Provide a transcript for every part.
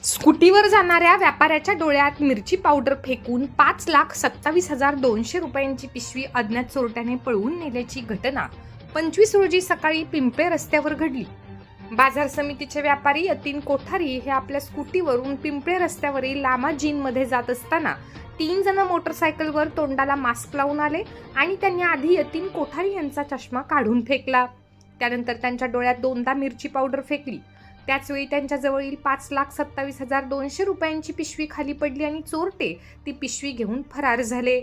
स्कूटीवर जाणाऱ्या व्यापाऱ्याच्या डोळ्यात मिरची पावडर फेकून 5,27,200 रुपयांची पिशवी अज्ञात चोरट्याने पळवून नेल्याची घटना 25 रोजी सकाळी पिंपळे रस्त्यावर घडली. बाजार समितीचे व्यापारी यतीन कोठारी हे आपल्या स्कूटीवरून पिंपळे रस्त्यावरील लामा जीनमध्ये जात असताना 3 जण मोटरसायकलवर तोंडाला मास्क लावून आले आणि त्यांनी आधी यतीन कोठारी यांचा चष्मा काढून फेकला. त्यानंतर त्यांच्या डोळ्यात 2दा मिरची पावडर फेकली. त्याचवेळी त्यांच्या जवळील 5,27,200 रुपयांची पिशवी खाली पडली आणि चोरटे ती पिशवी घेऊन फरार झाले.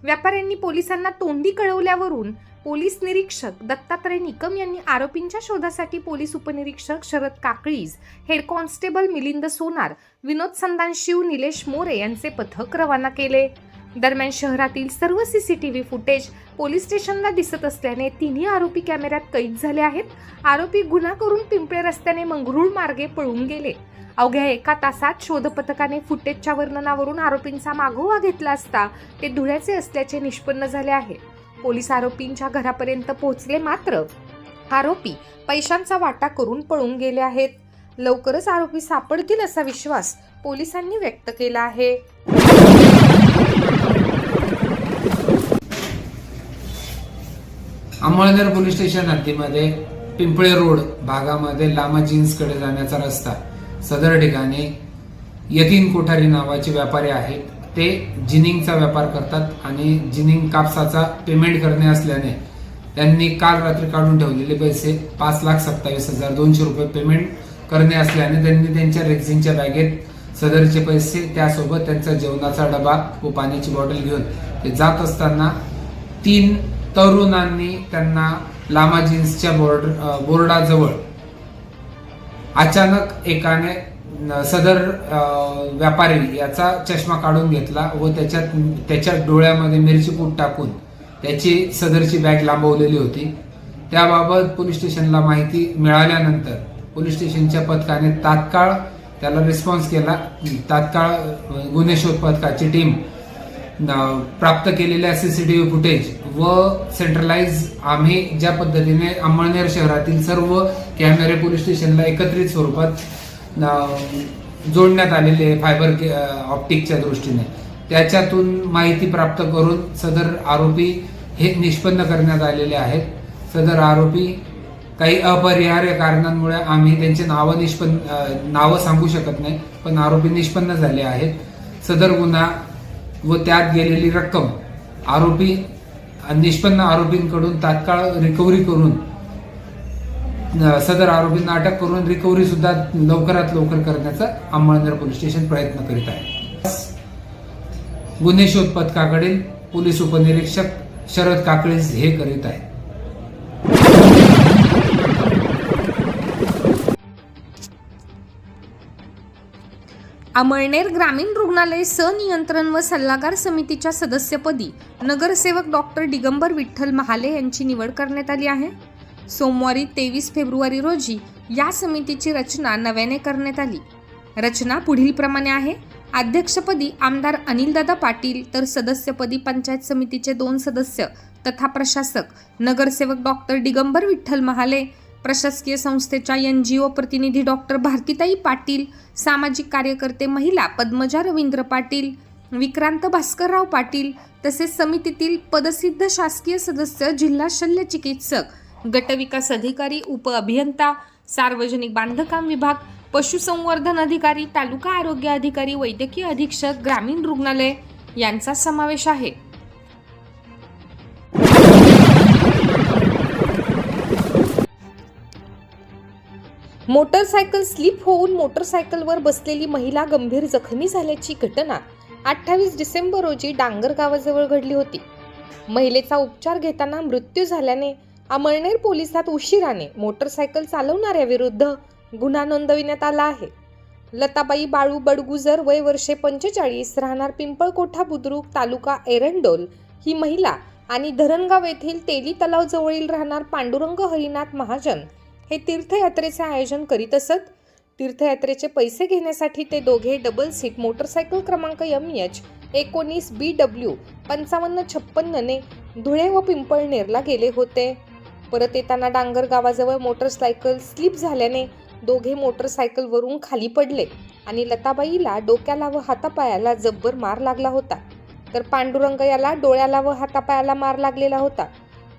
व्यापाऱ्यांनी पोलिसांना तोंडी कळवल्यावरून पोलीस निरीक्षक दत्तात्रय निकम यांनी आरोपींच्या शोधासाठी पोलीस उपनिरीक्षक शरद काकळीज, हेड कॉन्स्टेबल मिलिंद सोनार, विनोद संदानशिव, निलेश मोरे यांचे पथक रवाना केले. दरम्यान शहरातील सर्व सीसीटीव्ही फुटेज पोलीस स्टेशनला दिसत असल्याने तिन्ही आरोपी कॅमेऱ्यात कैद झाले आहेत. आरोपी गुन्हा करून पिंपळे रस्त्याने मंगरुळ मार्गे पळून गेले. अवघ्या 1 तासात शोध पथकाने फुटेजच्या वर्णनावरून आरोपींचा मागोवा घेतला असता ते धुळ्याचे असल्याचे निष्पन्न झाले आहे. पोलीस आरोपींच्या घरापर्यंत पोहोचले, मात्र आरोपी पैशांचा वाटा करून पळून गेले आहेत. लवकरच आरोपी सापडतील असा विश्वास पोलिसांनी व्यक्त केला आहे. Amalner police station हद्दीमध्ये Pimple road भागामध्ये लामा जीन्सकडे जाण्याचा रस्ता, सदर ठिकाणी यतीन कोठारी नावाचे व्यापारी आहेत. ते जिनिंगचा व्यापार करतात आणि जिनिंग कापसाचा पेमेंट करणे असल्याने त्यांनी काल रात्री काढून ठेवलेले पैसे 5,27,200 रुपये पेमेंट करणे असल्याने त्यांनी त्यांच्या रेक्झिनच्या बॅगेत सदरचे पैसे, त्यासोबत त्यांचा जेवणाचा डबा व पाण्याची बॉटल घेऊन ते जात असताना 3 तरुणांनी त्यांना लामा जीन्सच्या बोर्डाजवळ अचानक एकाने सदर व्यापारी याचा चष्मा काढून घेतला व त्याच्या डोळ्यामध्ये मिरची पूड टाकून त्याची सदरची बॅग लांबवलेली होती. त्याबाबत पोलीस स्टेशनला माहिती मिळाल्यानंतर पोलीस स्टेशनच्या पथकाने तात्काळ त्याला रिस्पॉन्स केला. तात्काळ गुन्हे शोध पथकाची टीम प्राप्त केलेल्या सीसीटीव्ही फुटेज व सेंट्रलाइज आम्ही ज्या पद्धतीने अंमळनेर शहरातील सर्व कॅमेरे पोलीस स्टेशनला एकत्रित स्वरूपात जोडण्यात आलेले फायबर ऑप्टिकच्या दृष्टीने, त्याच्यातून माहिती प्राप्त करून सदर आरोपी हे निष्पन्न करण्यात आलेले आहेत. सदर आरोपी काही अपरिहार्य कारणांमुळे आम्ही त्यांचे नावं सांगू शकत नाही, पण आरोपी निष्पन्न झाले आहेत. सदर गुन्हा व त्यात गेलेली रक्कम निष्पन्न आरोपींकडून तात्काळ रिकव्हरी करून सदर आरोपींना अटक करून रिकव्हरी सुद्धा लवकरात लवकर करण्याचा अंमळनेर पोलीस स्टेशन प्रयत्न करीत आहे. गुन्हे शोध पथकाकडील पोलीस उपनिरीक्षक शरद काकळीज हे करीत आहेत. अमळनेर ग्रामीण रुग्णालय सनियंत्रण व सल्लागार समितीच्या सदस्यपदी नगरसेवक डॉक्टर दिगंबर विठ्ठल महाले यांची निवड करण्यात आली आहे. सोमवारी 23 फेब्रुवारी रोजी या समितीची रचना नव्याने करण्यात आली. रचना पुढील प्रमाणे आहे. अध्यक्षपदी आमदार अनिलदादा पाटील, तर सदस्यपदी पंचायत समितीचे 2 सदस्य तथा प्रशासक नगरसेवक डॉक्टर दिगंबर विठ्ठल महाले, प्रशासकीय संस्थेच्या NGO प्रतिनिधी डॉक्टर भारतीताई पाटील, सामाजिक कार्यकर्ते महिला पद्मजा रवींद्र पाटील, विक्रांत भास्करराव पाटील, तसेच समितीतील पदसिद्ध शासकीय सदस्य जिल्हा शल्य चिकित्सक, गटविकास अधिकारी, उप अभियंता, सार्वजनिक बांधकाम विभाग, पशुसंवर्धन अधिकारी, तालुका आरोग्य अधिकारी, वैद्यकीय अधीक्षक, ग्रामीण रुग्णालय यांचा समावेश आहे. मोटरसायकल स्लिप होऊन मोटरसायकलवर बसलेली महिला गंभीर जखमी झाल्याची घटना 28 डिसेंबर रोजी डांगर गावाजवळ घडली होती. महिलेचा उपचार घेताना मृत्यू झाल्याने अमळनेर पोलिसात उशिराने मोटरसायकल चालवणाऱ्याविरुद्ध गुन्हा नोंदविण्यात आला आहे. लताबाई बाळू बडगुजर, वय वर्षे 45, राहणार पिंपळकोठा बुद्रुक, तालुका एरंडोल ही महिला आणि धरणगाव येथील तेली तलाव जवळील राहणार पांडुरंग हरिनाथ महाजन हे तीर्थयात्रेचे आयोजन करीत असत. तीर्थयात्रेचे पैसे घेण्यासाठी ते दोघे डबल सीट मोटरसायकल क्रमांक MH 19 BW 5556 ने धुळे व पिंपळनेरला गेले होते. परत येताना डांगर गावाजवळ मोटरसायकल स्लिप झाल्याने दोघे मोटरसायकलवरून खाली पडले आणि लताबाईला डोक्याला व हातापायाला जब्बर मार लागला होता, तर पांडुरंग याला डोळ्याला व हातापायाला मार लागलेला होता.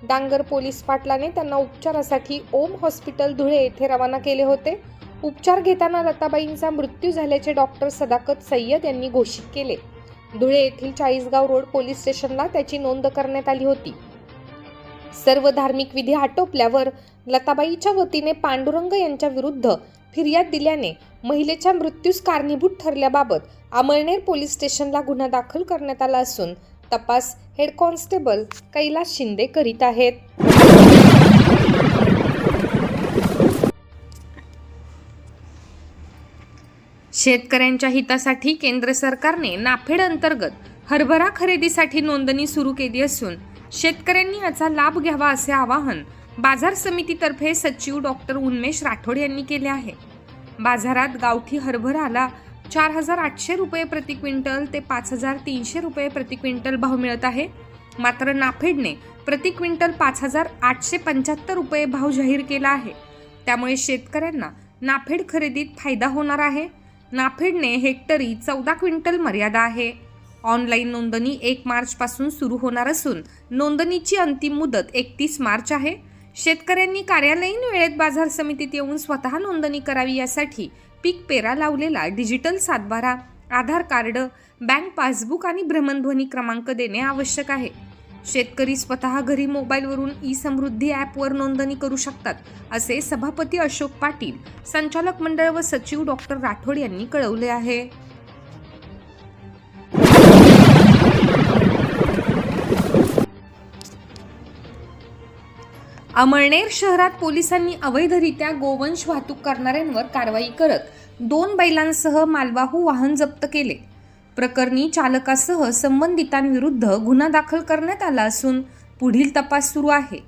डांगर पोलीस पाटलाने त्यांना उपचारासाठी ओम हॉस्पिटल धुळे येथे रवाना केले होते. उपचार घेताना लताबाईंचा मृत्यू झाल्याचे डॉक्टर सदाकत सय्यद यांनी घोषित केले. धुळे येथील 40गाव रोड पोलीस स्टेशनला त्याची नोंद करण्यात आली होती. सर्व धार्मिक विधी आटोपल्यावर लताबाईच्या वतीने पांडुरंग यांच्या विरुद्ध फिर्याद दिल्याने महिलेच्या मृत्यूस कारणीभूत ठरल्याबाबत अमळनेर पोलीस स्टेशनला गुन्हा दाखल करण्यात आला असून तपास हेड कॉन्स्टेबल कैलास शिंदे करीत आहेत. शेतकऱ्यांच्या हितासाठी केंद्र सरकारने नाफेड अंतर्गत हरभरा खरेदीसाठी नोंदणी सुरू केली असून शेतकऱ्यांनी याचा लाभ घ्यावा असे आवाहन बाजार समितीतर्फे सचिव डॉक्टर उन्मेष राठोड यांनी केले आहे. बाजारात गावठी हरभराला 4,800 रुपये प्रति क्विंटल ते 5,300 रुपये प्रति क्विंटल भाव मिळत आहे. मात्र नाफेडने प्रति क्विंटल 5,875 रुपये भाव जाहीर केला आहे. त्यामुळे शेतकऱ्यांना नाफेड खरेदीत फायदा होणार आहे. नाफेडने हेक्टरी 14 क्विंटल मर्यादा आहे. ऑनलाईन नोंदणी 1 मार्च पासून सुरू होणार असून नोंदणीची अंतिम मुदत 31 मार्च आहे. शेतकऱ्यांनी कार्यालयीन वेळेत बाजार समितीत येऊन स्वतः नोंदणी करावी. यासाठी पीक पेरा लावलेला डिजिटल सातबारा, आधार कार्ड, बँक पासबुक आणि भ्रमणध्वनी क्रमांक देणे आवश्यक आहे. शेतकरी स्वतः घरी मोबाईलवरून ई-समृद्धी ॲपवर नोंदणी करू शकतात असे सभापती अशोक पाटील, संचालक मंडळ व सचिव डॉक्टर राठोड यांनी कळवले आहे. अमळनेर शहरात पोलिसांनी अवैधरित्या गोवंश वाहतूक करणाऱ्यांवर कारवाई करत 2 बैलांसह मालवाहू वाहन जप्त केले. प्रकरणी चालकासह संबंधितांविरुद्ध गुन्हा दाखल करण्यात आला असून पुढील तपास सुरू आहे.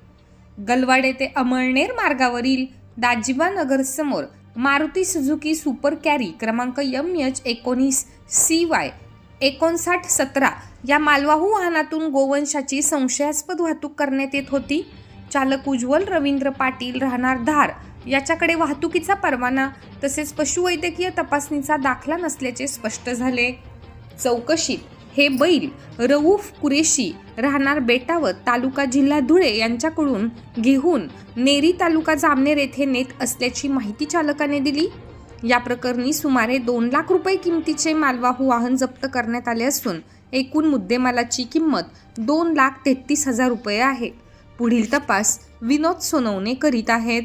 गलवाडे ते अमळनेर मार्गावरील दाजिबा नगर समोर मारुती सुझुकी सुपर कॅरी क्रमांक MH19 CY 5917 या मालवाहू वाहनातून गोवंशाची संशयास्पद वाहतूक करण्यात येत होती. चालक उज्ज्वल रवींद्र पाटील राहणार धार याच्याकडे वाहतुकीचा परवाना तसेच पशुवैद्यकीय तपासणीचा दाखला नसल्याचे स्पष्ट झाले. चौकशीत हे बैल रऊफ कुरेशी राहणार बेटावत तालुका जिल्हा धुळे यांच्याकडून घेऊन नेरी तालुका जामनेर येथे नेत असल्याची माहिती चालकाने दिली. या प्रकरणी सुमारे 2 लाख रुपये किमतीचे मालवाहू वाहन जप्त करण्यात आले असून एकूण मुद्देमालाची किंमत 2,33,000 रुपये आहे. पुढील तपास विनोद सोनवणे करीत आहेत.